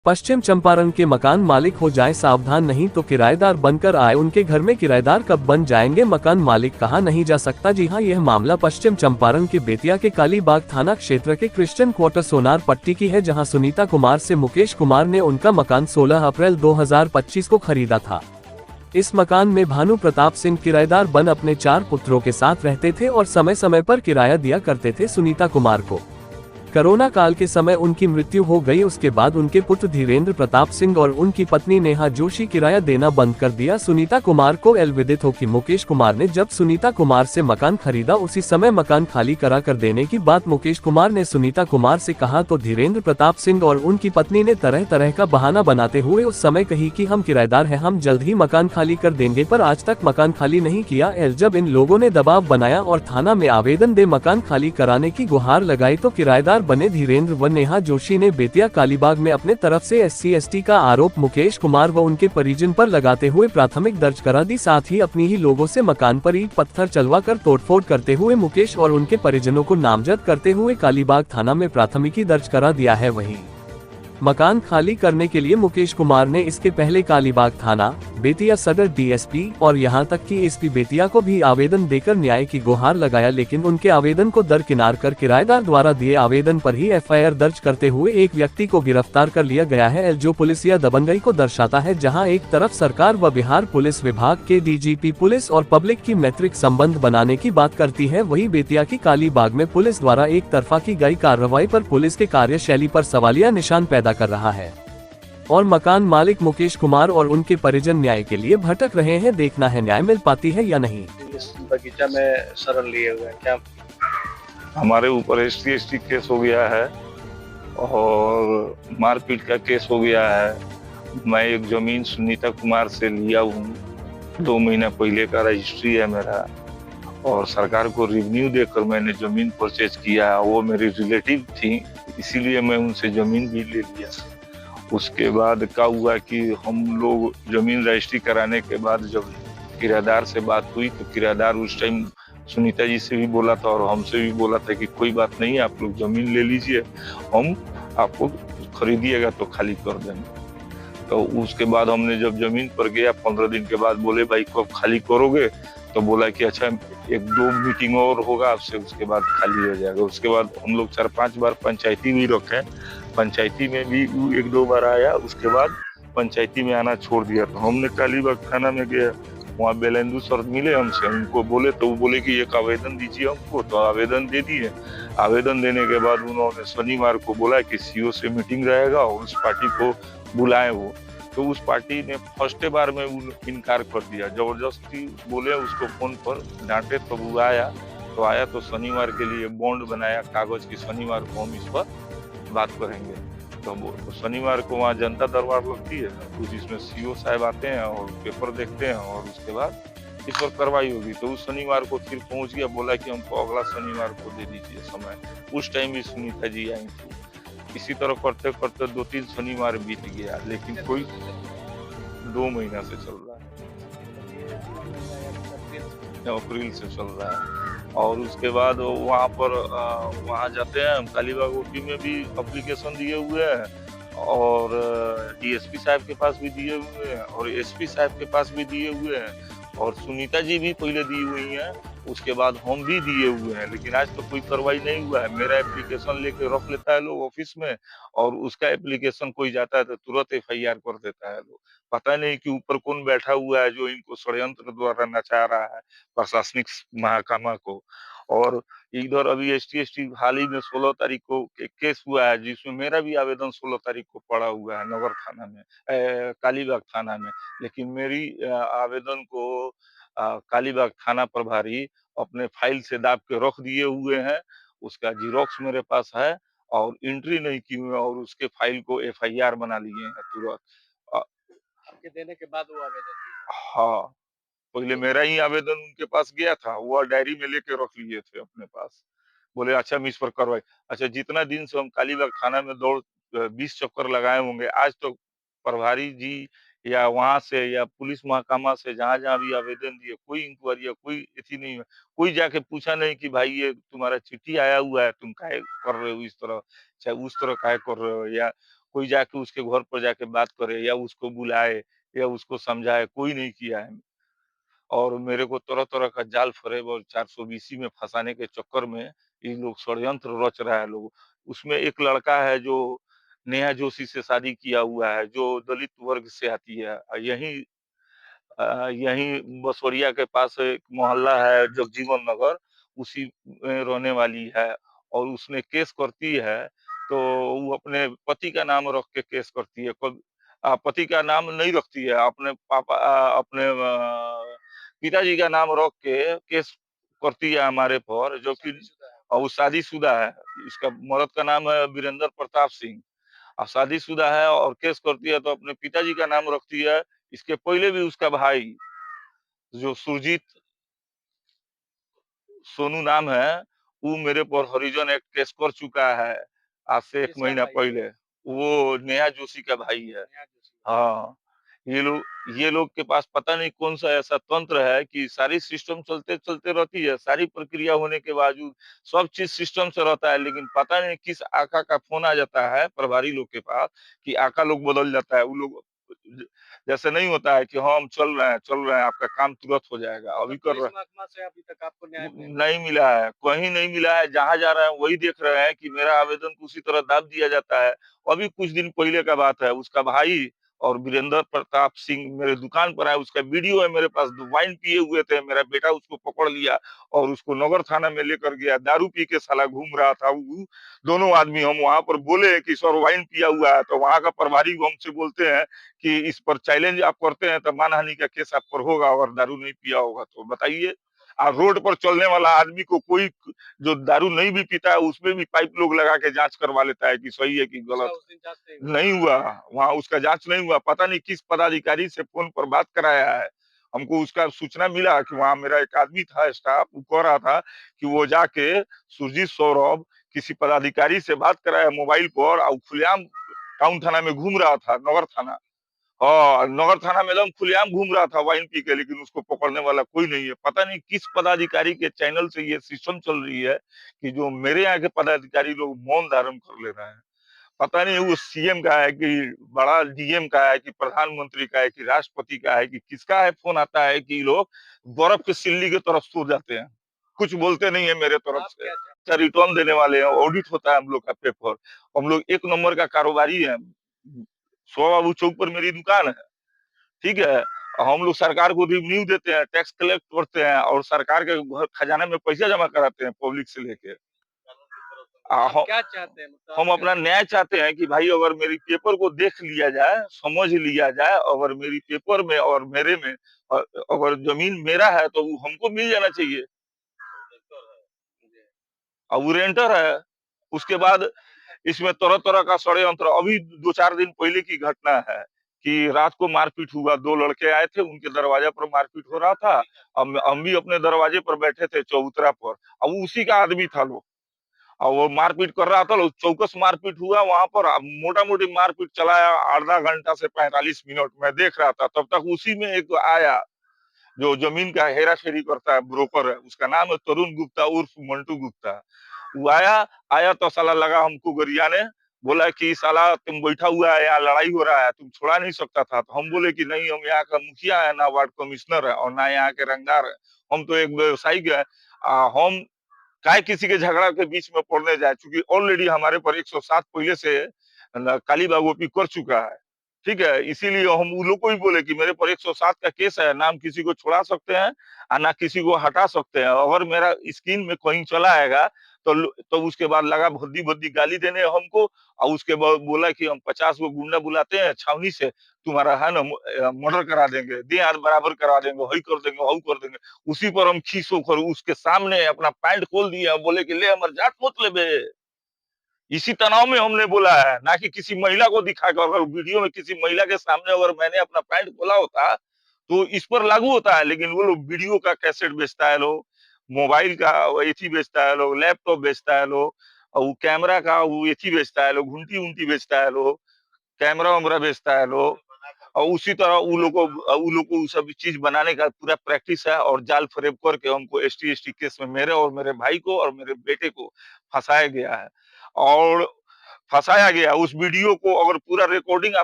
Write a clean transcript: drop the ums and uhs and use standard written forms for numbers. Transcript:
पश्चिम चंपारण के मकान मालिक हो जाए सावधान, नहीं तो किराएदार बनकर आए उनके घर में किराएदार कब बन जाएंगे मकान मालिक कहा नहीं जा सकता। जी हां, यह मामला पश्चिम चंपारण के बेतिया के कालीबाग थाना क्षेत्र के क्रिश्चियन क्वार्टर सोनार पट्टी की है, जहां सुनीता कुमार से मुकेश कुमार ने उनका मकान 16 अप्रैल 2025 को खरीदा था। इस मकान में भानु प्रताप सिंह किराएदार बन अपने 4 पुत्रों के साथ रहते थे और समय समय पर किराया दिया करते थे। सुनीता कुमार को कोरोना काल के समय उनकी मृत्यु हो गई। उसके बाद उनके पुत्र धीरेन्द्र प्रताप सिंह और उनकी पत्नी नेहा जोशी किराया देना बंद कर दिया। सुनीता कुमार को विदित हो कि मुकेश कुमार ने जब सुनीता कुमार से मकान खरीदा उसी समय मकान खाली करा कर देने की बात मुकेश कुमार ने सुनीता कुमार से कहा, तो धीरेन्द्र प्रताप सिंह और उनकी पत्नी ने तरह तरह का बहाना बनाते हुए उस समय कही कि हम किराएदार हैं, हम जल्द ही मकान खाली कर देंगे, पर आज तक मकान खाली नहीं किया। जब इन लोगों ने दबाव बनाया और थाना में आवेदन दे मकान खाली कराने की गुहार लगाई तो किराएदार बने धीरेन्द्र व नेहा जोशी ने बेतिया कालीबाग में अपने तरफ से SC/ST का आरोप मुकेश कुमार व उनके परिजन पर लगाते हुए प्राथमिक दर्ज करा दी। साथ ही अपनी ही लोगों से मकान पर ईंट पत्थर चलवा कर तोड़फोड़ करते हुए मुकेश और उनके परिजनों को नामजद करते हुए कालीबाग थाना में प्राथमिकी दर्ज करा दिया है। वहीं मकान खाली करने के लिए मुकेश कुमार ने इसके पहले कालीबाग थाना, बेतिया सदर DSP और यहां तक कि SP बेतिया को भी आवेदन देकर न्याय की गुहार लगाया, लेकिन उनके आवेदन को दरकिनार कर किराएदार द्वारा दिए आवेदन पर ही FIR दर्ज करते हुए एक व्यक्ति को गिरफ्तार कर लिया गया है, जो पुलिसिया दबंगई को दर्शाता है। जहां एक तरफ सरकार व बिहार पुलिस विभाग के DGP पुलिस और पब्लिक की मैत्रिक संबंध बनाने की बात करती है, वहीं बेतिया की कालीबाग में पुलिस द्वारा एक तरफा की गई कार्रवाई पर पुलिस के कार्यशैली पर सवालिया निशान पैदा कर रहा है और मकान मालिक मुकेश कुमार और उनके परिजन न्याय के लिए भटक रहे हैं। देखना है न्याय मिल पाती है या नहीं। इस बगीचा में शरण लिए हुए हैं क्या? हमारे ऊपर ST/ST केस हो गया है और मारपीट का केस हो गया है। मैं एक जमीन सुनीता कुमार से लिया हूँ, 2 महीना पहले का रजिस्ट्री है मेरा, और सरकार को रिवेन्यू देकर मैंने जमीन परचेज किया। वो मेरी रिलेटिव थी, इसीलिए मैं उनसे जमीन भी ले लिया। उसके बाद क्या हुआ कि हम लोग जमीन रजिस्ट्री कराने के बाद जब किराएदार से बात हुई तो किराएदार उस टाइम सुनीता जी से भी बोला था और हमसे भी बोला था कि कोई बात नहीं, आप लोग जमीन ले लीजिए, हम आपको खरीदिएगा तो खाली कर देंगे। तो उसके बाद हमने जब जमीन पर गया 15 दिन के बाद बोले भाई कब खाली करोगे, तो बोला कि अच्छा 1-2 मीटिंग और होगा आपसे, उसके बाद खाली हो जाएगा। उसके बाद हम लोग 4-5 बार पंचायती भी रखे, पंचायती में भी 1-2 बार आया, उसके बाद पंचायती में आना छोड़ दिया। तो हमने कालीबाग थाना में गया, वहाँ बेलेंदु सर मिले हमसे, उनको बोले तो वो बोले कि एक आवेदन दीजिए हमको, तो आवेदन दे दिए। आवेदन देने के बाद उन्होंने शनिवार को बोला कि CO से मीटिंग रहेगा और उस पार्टी को बुलाए वो, तो उस पार्टी ने फर्स्ट बार में इनकार कर दिया, जबरदस्ती बोले उसको फोन पर डांटे, तो वो आया तो शनिवार के लिए बॉन्ड बनाया कागज की, शनिवार को हम इस पर बात करेंगे। तो शनिवार को वहाँ जनता दरबार लगती है, तो जिसमें CO साहब आते हैं और पेपर देखते हैं और उसके बाद इस पर कार्रवाई होगी। तो उस शनिवार को फिर पहुंच गया, बोला कि हमको अगला शनिवार को दे दीजिए समय। उस टाइम भी सुनीता जी आई थी। इसी तरह करते करते 2-3 शनिवार बीत गया, लेकिन कोई 2 महीना से चल रहा है, अप्रैल से चल रहा है। और उसके बाद वहाँ पर वहाँ जाते हैं हम, कालीबाग OP में भी एप्लीकेशन दिए हुए हैं और DSP साहब के पास भी दिए हुए हैं और SP साहब के पास भी दिए हुए हैं और सुनीता जी भी पहले दी हुई हैं, उसके बाद हम भी दिए हुए हैं, लेकिन आज तो कोई कार्रवाई नहीं हुआ है। मेरा एप्लीकेशन लेके रख लेता है लोग ऑफिस में और उसका एप्लीकेशन कोई जाता है तो तुरंत FIR कर देता है लोग। पता नहीं कि ऊपर कौन बैठा हुआ है जो इनको षड्यंत्र द्वारा नचा रहा है, प्रशासनिक महकमा को। और इधर अभी ST/ST हाल ही में 16 तारीख को एक केस हुआ है, जिसमें मेरा भी आवेदन 16 तारीख को पड़ा हुआ है नगर थाना में, कालीबाग थाना में। लेकिन मेरी आवेदन को कालीबाग थाना प्रभारी अपने फाइल से दाब के रख दिए हुए हैं। उसका जीरोक्स मेरे पास है और एंट्री नहीं की हुई है और उसके फाइल को FIR बना लिए हैं तुरंत। आपके देने के बाद वो आवेदन दिए? हाँ, पहले मेरा ही आवेदन उनके पास गया था, वो डायरी में लेके रख लिए थे अपने पास। बोले अच्छा हम इस पर कार्रवाई। अच्छा, जितना दिन से हम कालीबाग थाना में 20 चक्कर लगाए होंगे, आज तक प्रभारी जी या वहाँ से या पुलिस महकमा से जहाँ-जहाँ भी आवेदन दिए, कोई इंक्वायरी या कोई एथी नहीं है। कोई जाके पूछा नहीं कि भाई ये तुम्हारा चिट्ठी आया हुआ है, तुम काहे कर रहे हो इस तरह, चाहे उस तरह काहे कर रहे हो, या कोई जाके उसके घर पर जाके बात करे या उसको बुलाए या उसको समझाए, कोई नहीं किया है। और मेरे को तरह-तरह का जाल फरेब और 420 में फँसाने के चक्कर में ये लोग षड्यंत्र रच रहा है लोग। उसमें एक लड़का है जो नेहा जोशी से शादी किया हुआ है, जो दलित वर्ग से आती है। यहीं बसोरिया के पास एक मोहल्ला है जगजीवन नगर, उसी में रहने वाली है और उसने केस करती है, तो वो अपने पति का नाम रख के केस करती है। पति का नाम नहीं रखती है, अपने पिताजी का नाम रख के केस करती है हमारे पर, जो कि शादीशुदा है। और वो शादीशुदा है। इसका मर्द का नाम है वीरेंद्र प्रताप सिंह। शादीशुदा है और केस करती है तो अपने पिताजी का नाम रखती है। इसके पहले भी उसका भाई जो सुरजीत सोनू नाम है, वो मेरे पर हरिजन एक्ट केस कर चुका है आज से 1 किसका महीना भाई है? पहले। वो नेहा जोशी का भाई है। नेहा जोशी का। हाँ, ये लोग के पास पता नहीं कौन-सा ऐसा तंत्र है कि सारी सिस्टम चलते-चलते रहती है, सारी प्रक्रिया होने के बावजूद सब चीज़ सिस्टम से रहता है, लेकिन पता नहीं किस आका का फ़ोन आ जाता है प्रभारी लोग के पास कि आका लोग बदल जाता है। वो लोग ज जैसे नहीं होता है कि हाँ, हम चल रहे हैं, आपका काम तुरंत हो जाएगा, मतलब अभी कर पुलिस रहे महकमा से अभी तक आपको न्याय नहीं मिला। नहीं मिला है, कहीं नहीं मिला है, जहाँ जा रहे हैं वही देख रहे हैं कि मेरा आवेदन को उसी तरह दाब दिया जाता है। अभी कुछ दिन पहले का बात है, उसका भाई और वीरेंद्र प्रताप सिंह मेरे दुकान पर आए, उसका वीडियो है मेरे पास, वाइन पिए हुए थे, मेरा बेटा उसको पकड़ लिया और उसको नगर थाना में लेकर गया, दारू पी के साला घूम रहा था वो। दोनों आदमी हम वहाँ पर बोले कि सर वाइन पिया हुआ है, तो वहाँ का प्रभारी हमसे बोलते हैं कि इस पर चैलेंज आप करते हैं तो मानहानि का केस आप पर होगा अगर दारू नहीं पिया होगा तो। बताइए, रोड पर चलने वाला आदमी को कोई जो दारू नहीं भी पीता है उसमें भी पाइप लोग लगा के जांच करवा लेता है कि सही है कि उसका गलत उस दिन जांच नहीं है। हुआ। नहीं हुआ, वहाँ उसका जांच नहीं हुआ, पता नहीं किस पदाधिकारी से फोन पर बात कराया है। हमको उसका सूचना मिला कि वहाँ मेरा एक आदमी था स्टाफ, वो कह रहा था कि वो जाके सुरजीत सौरभ किसी पदाधिकारी से बात कराया मोबाइल पर और खुलेआम टाउन थाना में घूम रहा था, नगर थाना। हाँ, नगर थाना में एकदम खुलेआम घूम रहा था वाइन पी के, लेकिन उसको पकड़ने वाला कोई नहीं है। पता नहीं किस पदाधिकारी के चैनल से ये सिस्टम चल रही है कि जो मेरे यहाँ के पदाधिकारी लोग मौन धारण कर ले रहे हैं। पता नहीं वो सीएम का है कि बड़ा डीएम का है कि प्रधानमंत्री का है कि राष्ट्रपति का है कि किसका है, फोन आता है कि लोग बर्फ के सिल्ली की तरफ सो जाते हैं, कुछ बोलते नहीं है मेरे तरफ आप से। क्या अच्छा, रिटर्न देने वाले हैं, ऑडिट होता है हम लोग का पेपर। हम लोग 1 नंबर का कारोबारी है। सोवा बाबू चौक पर मेरी दुकान है, ठीक है। हम लोग सरकार को रेवेन्यू देते हैं, टैक्स कलेक्ट करते हैं और सरकार के घर खजाने में पैसा जमा कराते हैं पब्लिक से लेके। आप हम क्या चाहते हैं? मतलब आप हम क्या अपना न्याय चाहते हैं कि भाई अगर मेरी पेपर को देख लिया जाए, समझ लिया जाए, अगर मेरी पेपर में और मेरे में अगर जमीन मेरा है तो वो हमको मिल जाना चाहिए। जी। और वो रेंटर है। उसके बाद इसमें तरह-तरह का षड्यंत्र, अभी 2-4 दिन पहले की घटना है कि रात को मारपीट हुआ, 2 लड़के आए थे, उनके दरवाजे पर मारपीट हो रहा था। हम भी अपने दरवाजे पर बैठे थे चबूतरा पर, अब वो उसी का आदमी था लोग। और वो मारपीट कर रहा था, लोग चौकस मारपीट हुआ वहां पर, मोटा-मोटी मारपीट चलाया आधा घंटा से 45 मिनट, मैं देख रहा था। तब तक उसी में एक आया जो जमीन का हेरा-फेरी करता है, ब्रोकर है, उसका नाम है तरुण गुप्ता उर्फ मंटू गुप्ता। वो आया, आया तो साला लगा हमको गरियाने, बोला कि साला तुम बैठा हुआ है, यहाँ लड़ाई हो रहा है, तुम छोड़ा नहीं सकता था। तो हम बोले कि नहीं, हम यहाँ का मुखिया है, ना वार्ड कमिश्नर है और ना यहाँ के रंगदार है, हम तो एक व्यवसायिक है। हम काहे किसी के झगड़ा के बीच में पड़ने जाए, चूंकि ऑलरेडी हमारे पर 107 पहले से काली बागोपी कर चुका है, ठीक है। इसीलिए हम उन लोग को भी बोले कि मेरे पर 107 का केस है, ना हम किसी को छुड़ा सकते हैं और ना किसी को हटा सकते हैं। अगर मेरा स्क्रीन में कहीं चला आएगा तो उसके बाद लगा भद्दी भद्दी गाली देने हमको, और उसके बाद बोला कि हम 50 गो गुंडा बुलाते हैं छावनी से, तुम्हारा है ना मर्डर करा देंगे, दे हाथ बराबर करा देंगे, वही कर देंगे, वही कर देंगे। उसी पर हम खीस होकर उसके सामने अपना पैंट खोल दिया, बोले कि ले हमर जात मत लेबे। इसी तनाव में हमने बोला है, ना कि किसी महिला को दिखाकर। अगर वीडियो में किसी महिला के सामने अगर मैंने अपना पैंट खोला होता तो इस पर लागू होता है, लेकिन वो लोग वीडियो का कैसेट बेचता है, लोग मोबाइल का वो एथी बेचता है, लोग लैपटॉप बेचता है, लोग और वो कैमरा का वो एथी बेचता है, लोग घंटी उंटी बेचता है, लोग कैमरा वैमरा बेचता है, लोग। और उसी तरह उन लोग को वो सब चीज बनाने का पूरा प्रैक्टिस है और जाल फरेब करके हमको एसटी केस में मेरे और मेरे भाई को और मेरे बेटे को फंसाया गया है। और फंसाया गया। उस वीडियो को अगर पूरा रिकॉर्डिंग